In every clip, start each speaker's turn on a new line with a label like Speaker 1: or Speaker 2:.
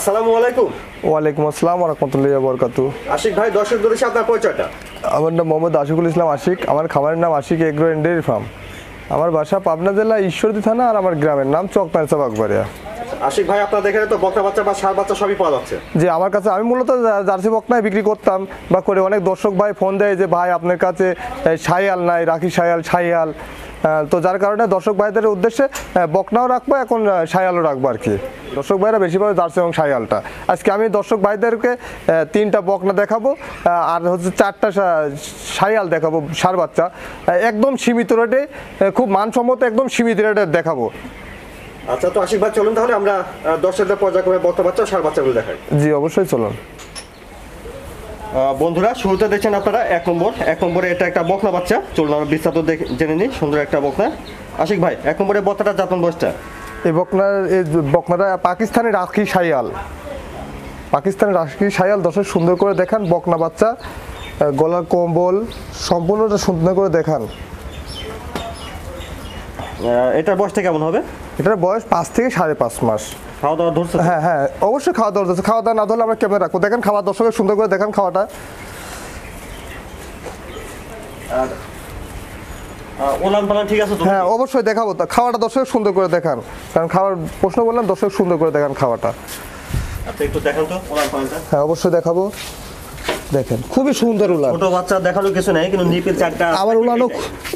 Speaker 1: আসসালামু আলাইকুম।
Speaker 2: ওয়ালাইকুম আসসালাম ওয়া রাহমাতুল্লাহি ওয়া বারাকাতুহু।
Speaker 1: আশিক ভাই, দর্শক দর্শক আপনার পরিচয়টা?
Speaker 2: আমার নাম মোহাম্মদ আশিকুল ইসলাম আশিক। আমার খামারের নাম Ashik agro and dairy farm. আমার বাসা পাবনা জেলা ঈশ্বরদী থানা, আর আমার গ্রামের নাম চকমাইসা বাগবাড়িয়া।
Speaker 1: আশিক ভাই, আপনার এখানে তো বকনা বাচ্চা বা ষাঁড় বাচ্চা সবই পাওয়া যাচ্ছে।
Speaker 2: জি, আমার কাছে আমি মূলত জার্সি বকনায় বিক্রি করতাম বা করে। অনেক দর্শক ভাই ফোন দেয় যে ভাই আপনার কাছে শাইয়াল নাই, রাখি শাইয়াল। তো যার কারণে দর্শক ভাইদের উদ্দেশ্যে বকনাও রাখবো, এখন শাইয়ালও রাখবো আর কি। দর্শক ভাইরা বেশিরভাগ জার্সি এবং শাইয়ালটা। আজকে আমি দর্শক ভাইদেরকে 3টা বকনা দেখাবো, আর হচ্ছে 4টা শাইয়াল দেখাবো, ষাঁড় বাচ্চা। একদম সীমিত রেটে, খুব মানসম্মত, একদম সীমিত রেটে দেখাবো।
Speaker 1: আচ্ছা, তো আশিক ভাই চলুন তাহলে আমরা দর্শকদের পর্যায়ক্রমে বকনা বাচ্চা ষাঁড় বাচ্চাগুলো দেখাই।
Speaker 2: জি অবশ্যই, চলুন।
Speaker 1: বন্ধুরা, শুরুতে দেখছেন আপনারা এক নম্বরে এটা একটা বকনা বাচ্চা। চলুন আমরা বিস্তারিত জেনে নিই। সুন্দর একটা বকনা। আশিক ভাই, 1 নম্বরে বকনাটা জাতমান বয়সটা?
Speaker 2: এই বকনাটা পাকিস্তানি রাখি শাইয়াল। পাকিস্তানি রাখি শাইয়াল। দর্শক সুন্দর করে দেখান বকনা বাচ্চা, গলার কম্বল সম্পূর্ণটা সুন্দর করে দেখান।
Speaker 1: এটার বয়সটা কেমন হবে?
Speaker 2: এটার বয়স 5 থেকে 5.5 মাস।
Speaker 1: খাওয়া দাওয়া ধরছে?
Speaker 2: হ্যাঁ, অবশ্যই খাওয়া দাওয়া ধরছে। খাওয়া দাওয়া না ধরলে আমরা কেমন রাখবো? দেখেন খাওয়া, দর্শকের সুন্দর করে দেখান খাওয়াটা।
Speaker 1: ওলান পালান ঠিক আছে তো?
Speaker 2: হ্যাঁ অবশ্যই দেখাবো। খাওয়াটা দর্শক সুন্দর করে দেখান, কারণ খাওয়ার প্রশ্ন বললাম, দর্শক সুন্দর করে দেখান খাওয়াটা।
Speaker 1: আচ্ছা, একটু দেখান তো ওলান পালানটা।
Speaker 2: হ্যাঁ অবশ্যই দেখাবো। দেখেন খুবই সুন্দর উলান।
Speaker 1: ছোট বাচ্চা দেখানোর কিছু নাই, কিন্তু নিপিল 4টা।
Speaker 2: আবার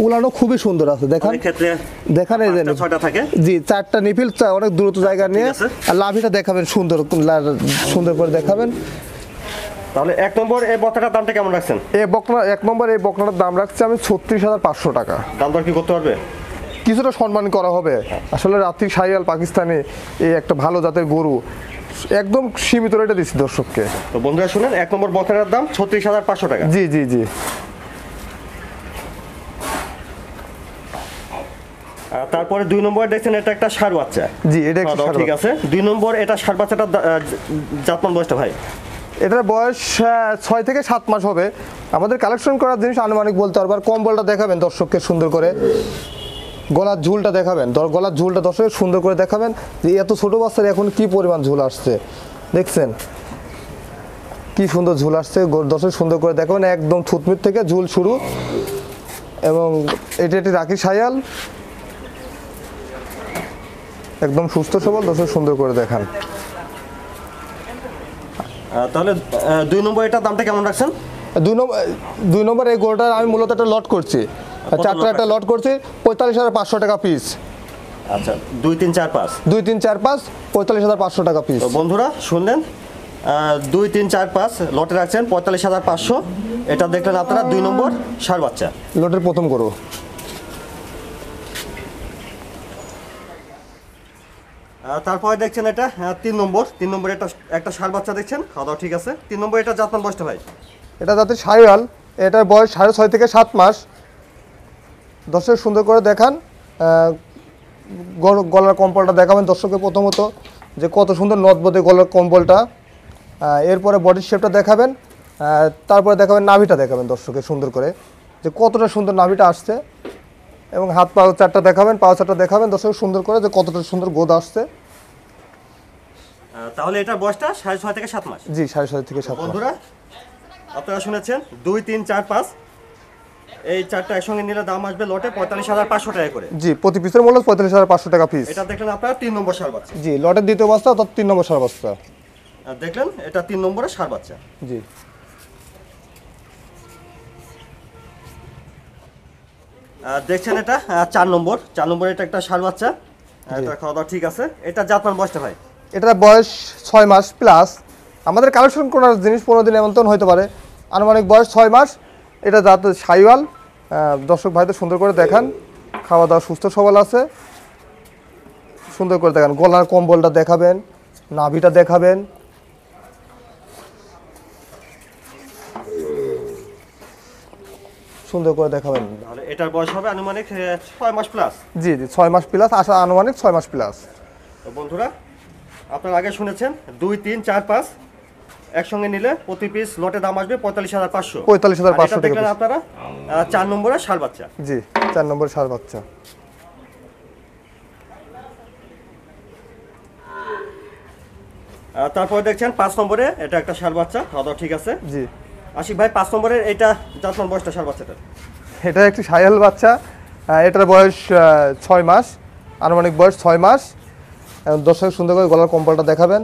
Speaker 2: উলানো খুবই সুন্দর আছে। দেখেন
Speaker 1: ক্ষেত্রে
Speaker 2: দেখেন, এই যে
Speaker 1: 6টা থাকে।
Speaker 2: জি, 4টা নিপিল, অনেক দূরত্ব জায়গা নিয়ে। আর লাভিটা দেখাবেন সুন্দর করে দেখাবেন।
Speaker 1: তাহলে 1 নম্বর এই বকনাটার দামটা কেমন রাখছেন?
Speaker 2: 1 নম্বর এই বকনাটার দাম রাখছি আমি 36,500 টাকা।
Speaker 1: দাম দর কি করতে পারবে?
Speaker 2: কিছুটা সম্মান করা হবে। আসলে রাত্রি শাইয়াল পাকিস্তানি, এই একটা ভালো জাতের গরু, একদম সীমিত রেটে দিচ্ছি দর্শককে।
Speaker 1: তো বন্ধুরা শুনেন, 1 নম্বর বকনাটার দাম 36,500 টাকা।
Speaker 2: জি।
Speaker 1: তারপরে 2 নম্বরে দেখছেন এটা একটা ষাঁড় বাচ্চা।
Speaker 2: জি, এটা
Speaker 1: ঠিক আছে। 2 নম্বর এটা ষাঁড় বাচ্চাটার জাতমান বয়সটা ভাই?
Speaker 2: এটার বয়স 6 থেকে 7 মাস হবে। আমাদের কালেকশন করার জিনিস আনুমানিক বলতে পারবো। আর কম্বলটা দেখাবেন দর্শককে সুন্দর করে। গলার ঝুলটা দেখাবেন, গলার ঝুলটা দর্শকের সুন্দর করে দেখাবেন যে এত ছোট বাচ্চার এখন কি পরিমাণ ঝুল আসছে। দেখছেন কি সুন্দর ঝুল আসছে, দর্শক সুন্দর করে দেখাবেন। একদম থুতমির থেকে ঝুল শুরু। এবং এটি রাখি শাইয়াল, একদম সুস্থ সবল। দর্শক সুন্দর করে দেখান।
Speaker 1: তাহলে 2 নম্বর এটার দামটা কেমন রাখছেন?
Speaker 2: 2 নম্বর এই গরুটার আমি মূলত একটা লট করছি, 4টা একটা লট করছি, 45,500 টাকা পিস।
Speaker 1: আচ্ছা, 2, 3, 4, 5
Speaker 2: 45,500 টাকা পিস।
Speaker 1: তো বন্ধুরা শুনলেন, 2, 3, 4, 5 লটে রাখছেন 45,500। এটা দেখলেন আপনারা 2 নম্বর ষাঁড় বাচ্চা,
Speaker 2: লটের প্রথম গরু।
Speaker 1: তারপরে দেখছেন এটা 3 নম্বর এটা একটা ষাঁড় বাচ্চা দেখছেন। খাওয়া দাওয়া ঠিক আছে। 3 নম্বর এটা জাতমান বয়সটা ভাই?
Speaker 2: এটা জাতের শাইয়াল। এটার বয়স 6.5 থেকে 7 মাস। দর্শক সুন্দর করে দেখান। গলার কম্বলটা দেখাবেন দর্শকের প্রথমত, যে কত সুন্দর নদবদে গলার কম্বলটা। এরপরে বডির শেপটা দেখাবেন। তারপরে দেখাবেন নাভিটা দেখাবেন দর্শকের সুন্দর করে, যে কতটা সুন্দর নাভিটা আসছে। এবং হাত পা 4টা দেখাবেন, পা 4টা দেখাবেন দর্শক সুন্দর করে, যে কতটা সুন্দর গোদ আসছে।
Speaker 1: তাহলে এটা বয়সটা 6.5 থেকে 7 মাস।
Speaker 2: জি, 6.5 থেকে 7 মাস।
Speaker 1: বন্ধুরা আপনারা শুনেছেন, 2, 3, 4, 5 এই 4টা একসঙ্গে নিলে দাম আসবে লটে 45,500 টাকা করে।
Speaker 2: জি, প্রতি পিসের মূল্য 45,500 টাকা পিস।
Speaker 1: এটা দেখলেন আপনারা 3 নম্বর ষাঁড় বাচ্চা।
Speaker 2: জি, লটের দ্বিতীয় বাচ্চা অর্থাৎ 3 নম্বর ষাঁড় বাচ্চা।
Speaker 1: দেখলেন এটা 3 নম্বরের ষাঁড় বাচ্চা।
Speaker 2: জি।
Speaker 1: দেখছেন এটা 4 নম্বর এটা একটা ষাঁড় বাচ্চা। এটা খাওয়া দাওয়া ঠিক আছে। এটা জাতমান বয়সটা ভাই?
Speaker 2: এটার বয়স 6 মাস প্লাস। আমাদের কালেকশন করার জিনিস 15 দিন এমন হতে পারে। আনুমানিক বয়স 6 মাস। এটা জাতের শাইওয়াল। দর্শক ভাইদের সুন্দর করে দেখান। খাওয়া দাওয়া সুস্থ সবল আছে, সুন্দর করে দেখান। গলার কম্বলটা দেখাবেন, নাভিটা দেখাবেন। সুন্দর করে দেখাবেন।
Speaker 1: তাহলে এটার বয়স হবে আনুমানিক 6 মাস প্লাস।
Speaker 2: জি 6 মাস প্লাস, আনুমানিক 6 মাস প্লাস।
Speaker 1: তো বন্ধুরা আপনারা আগে শুনেছেন 2, 3, 4, 5 একসঙ্গে নিলে প্রতি পিস লটে দাম আসবে 45,500।
Speaker 2: 45,500 টাকা
Speaker 1: দেখলেন আপনারা 4 নম্বরের ষাঁড় বাচ্চা।
Speaker 2: জি, 4 নম্বর ষাঁড় বাচ্চা।
Speaker 1: তারপরে দেখছেন 5 নম্বরে এটা একটা ষাঁড় বাচ্চা, খাওয়া দাওয়া ঠিক আছে।
Speaker 2: জি,
Speaker 1: আশিক ভাই 5 নম্বরের এটা জাতমান বয়সটা ষাঁড় বাচ্চাটা?
Speaker 2: এটা একটি সাইহাল বাচ্চা, এটার বয়স 6 মাস, আনুমানিক বয়স 6 মাস। দর্শক সুন্দর করে গলার কম্বলটা দেখাবেন।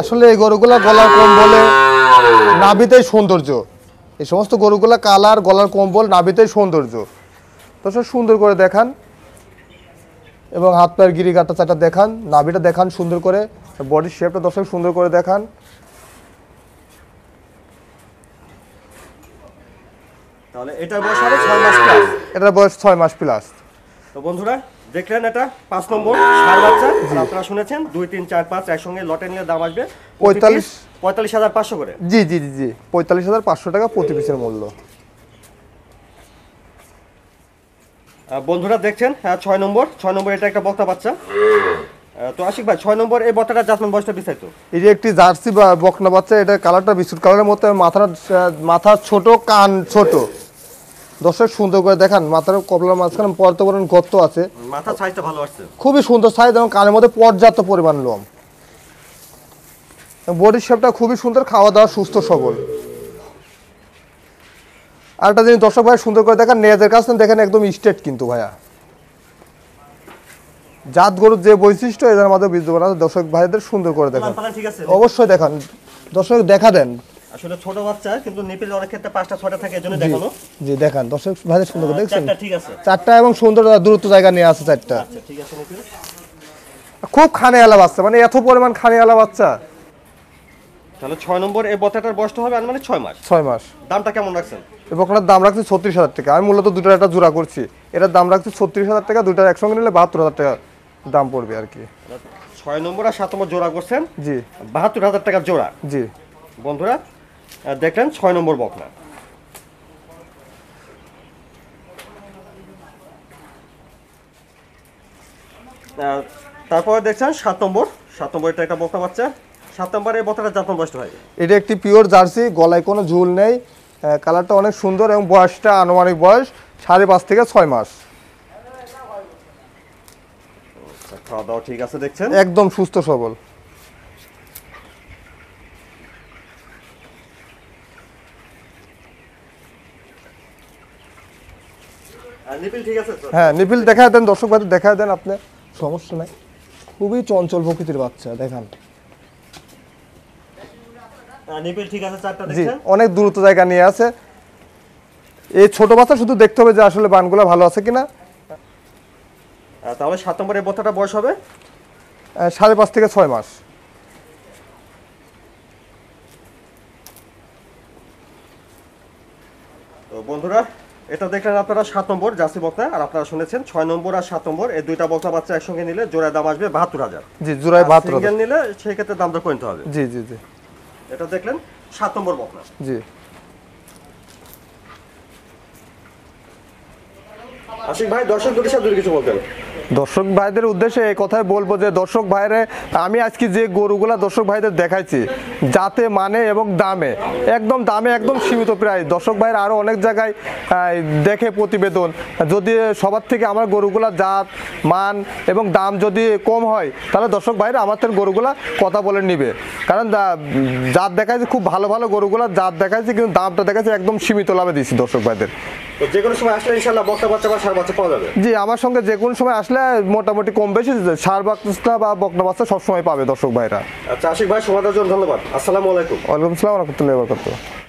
Speaker 2: আসলে এই গরুগুলা গলার কম্বলে নাভিতেই সৌন্দর্য, এই সমস্ত গরুগুলা কালার, গলার কম্বল, নাভিতেই সৌন্দর্য। দর্শক সুন্দর করে দেখান এবং হাত পায়ের গিরি গাটা চাটা দেখান, নাভিটা দেখান সুন্দর করে, বডির শেপটা দর্শক সুন্দর করে দেখান।
Speaker 1: তাহলে এটার বয়স হবে 6 মাস প্লাস।
Speaker 2: এটার বয়স 6 মাস প্লাস।
Speaker 1: তো বন্ধুরা দেখলেন এটা 5 নম্বর ষাঁড় বাচ্চা। আপনারা শুনেছেন 2, 3, 4, 5 একসঙ্গে লটে নিলে দাম আসবে 45,500 করে।
Speaker 2: জি জি জি জি 45,500 টাকা প্রতি পিসের মূল্য।
Speaker 1: বন্ধুরা দেখছেন 6 নম্বর এটা একটা বকনা বাচ্চা। তো আশিক ভাই 6 নম্বর এই বকনাটার জাতমান বয়সটা বিস্তারিত?
Speaker 2: এই যে একটি জার্সি বা বকনা বাচ্চা, এটা কালারটা বিস্কুট কালারের মতো, মাথা ছোট, কান ছোট। দর্শক সুন্দর করে দেখান, মাথার কপালের মাঝখানে পর্তবরণ গর্ত আছে,
Speaker 1: মাথা সাইজটা ভালো আসছে,
Speaker 2: খুবই সুন্দর সাইজ এবং কানের মধ্যে পর্যাপ্ত পরিমাণ লোম। বডির শেপটা খুবই সুন্দর, খাওয়া দাওয়া সুস্থ সবল। আরেকটা জিনিস দর্শক ভাই সুন্দর করে দেখেন, নেজের কাছে দেখেন একদম স্ট্রেট কিন্তু ভাইয়া। জাত গরুর যে বৈশিষ্ট্য এদের মধ্যে বিদ্যমান আছে, দর্শক ভাইদের সুন্দর করে দেখান।
Speaker 1: ঠিক আছে,
Speaker 2: অবশ্যই দেখান, দর্শক দেখা দেন।
Speaker 1: আসলে ছোট বাচ্চা কিন্তু নিপিল অনেক ক্ষেত্রে 5টা 6টা থাকে, এজন্য দেখানো।
Speaker 2: জি দেখান, দর্শক ভাইদের সুন্দর করে দেখছেন।
Speaker 1: চারটা ঠিক আছে,
Speaker 2: চারটা এবং সুন্দর দূরত্ব জায়গা নিয়ে আছে চারটা।
Speaker 1: আচ্ছা ঠিক আছে নিপিল।
Speaker 2: খুব খানেওয়ালা বাচ্চা, মানে এত পরিমাণ খানেওয়ালা বাচ্চা।
Speaker 1: তাহলে 6 নম্বর এই বকনাটার বয়সটা হবে মানে 6 মাস।
Speaker 2: 6 মাস।
Speaker 1: দামটা কেমন রাখছেন?
Speaker 2: এই বকনার দাম রাখছি 36,000 টাকা। আমি মূলত দুটার একটা জোড়া করছি, এটার দাম রাখছি 36,000 টাকা। দুটার একসঙ্গে নিলে 72,000 টাকা দাম পড়বে আর কি।
Speaker 1: 6 নম্বর আর 7 নম্বর জোড়া করছেন,
Speaker 2: জি
Speaker 1: 72,000 টাকা জোড়া।
Speaker 2: জি
Speaker 1: বন্ধুরা দেখলেন 6 নম্বর বকনা। তারপরে দেখছেন 7 নম্বর এটা একটা বকনা বাচ্চা। 7 নম্বরে এই বকনাটার জাতমান বয়সটা হয়?
Speaker 2: এটা একটি পিওর জার্সি, গলায় কোনো ঝুল নেই, কালারটা অনেক সুন্দর এবং বয়সটা আনুমানিক বয়স 5.5 থেকে 6 মাস।
Speaker 1: খাওয়া দাওয়া ঠিক আছে দেখছেন,
Speaker 2: একদম সুস্থ সবল।
Speaker 1: নিপিল ঠিক আছে?
Speaker 2: হ্যাঁ নিপিল দেখায় দেন, দর্শক ভাই দেখায় দেন আপনি, সমস্যা নাই। খুবই চঞ্চল প্রকৃতির বাচ্চা, দেখান।
Speaker 1: নিপিল ঠিক আছে, চারটা
Speaker 2: জি
Speaker 1: দেখছেন,
Speaker 2: অনেক দূরত্ব জায়গা নিয়ে আছে। এই ছোট বাচ্চা শুধু দেখতে হবে যে আসলে বানগুলো ভালো আছে কিনা।
Speaker 1: তাহলে 7 নম্বর এই বকনাটার বয়স হবে
Speaker 2: 5.5 থেকে 6 মাস।
Speaker 1: তো বন্ধুরা এটা দেখলেন আপনারা 7 নম্বর জার্সি বকনা, আর আপনারা শুনেছেন 6 নম্বর আর 7 নম্বর এই দুইটা বকনা বাচ্চা একসঙ্গে নিলে জোড়ায় দাম আসবে 72,000।
Speaker 2: জি জোড়ায় 72,000।
Speaker 1: সিঙ্গেল নিলে সেই ক্ষেত্রে দামটা কমতে হবে।
Speaker 2: জি জি জি
Speaker 1: এটা দেখলেন 7 নম্বর বকনা।
Speaker 2: জি
Speaker 1: আশিক ভাই দর্শক দুটির সাথে কিছু বলতেন?
Speaker 2: দর্শক ভাইদের উদ্দেশ্যে এই কথাই বলবো যে দর্শক ভাইরে আমি আজকে যে গরুগুলা দর্শক ভাইদের দেখাইছি, জাতে মানে এবং দামে একদম সীমিত প্রাইস। দর্শক ভাইরা আরও অনেক জায়গায় দেখে প্রতিবেদন, যদি সবার থেকে আমার গরুগুলা জাত মান এবং দাম যদি কম হয় তাহলে দর্শক ভাইরা আমাদের গরুগুলা কথা বলে নিবে। কারণ জাত দেখাইছি খুব ভালো ভালো গরুগুলা জাত দেখাইছি, কিন্তু দামটা দেখাইছি একদম সীমিত লাভে দিচ্ছি দর্শক ভাইদের।
Speaker 1: তো যে কোনো সময় আসলে ইনশাআল্লাহ বকনা বাচ্চা বা ষাঁড় বাচ্চা পাওয়া যাবে?
Speaker 2: জি আমার সঙ্গে যে কোনো সময় আসলে মোটামুটি কম বেশি ষাঁড় বাচ্চা বা বকনা বাচ্চা সবসময় পাবে দর্শক ভাইরা।
Speaker 1: আচ্ছা আশিক ভাই সময় দেওয়ার জন্য ধন্যবাদ। আসসালামু আলাইকুম।
Speaker 2: ওয়ালাইকুম আসসালাম ওয়া রাহমাতুল্লাহি ওয়া বারাকাতুহু।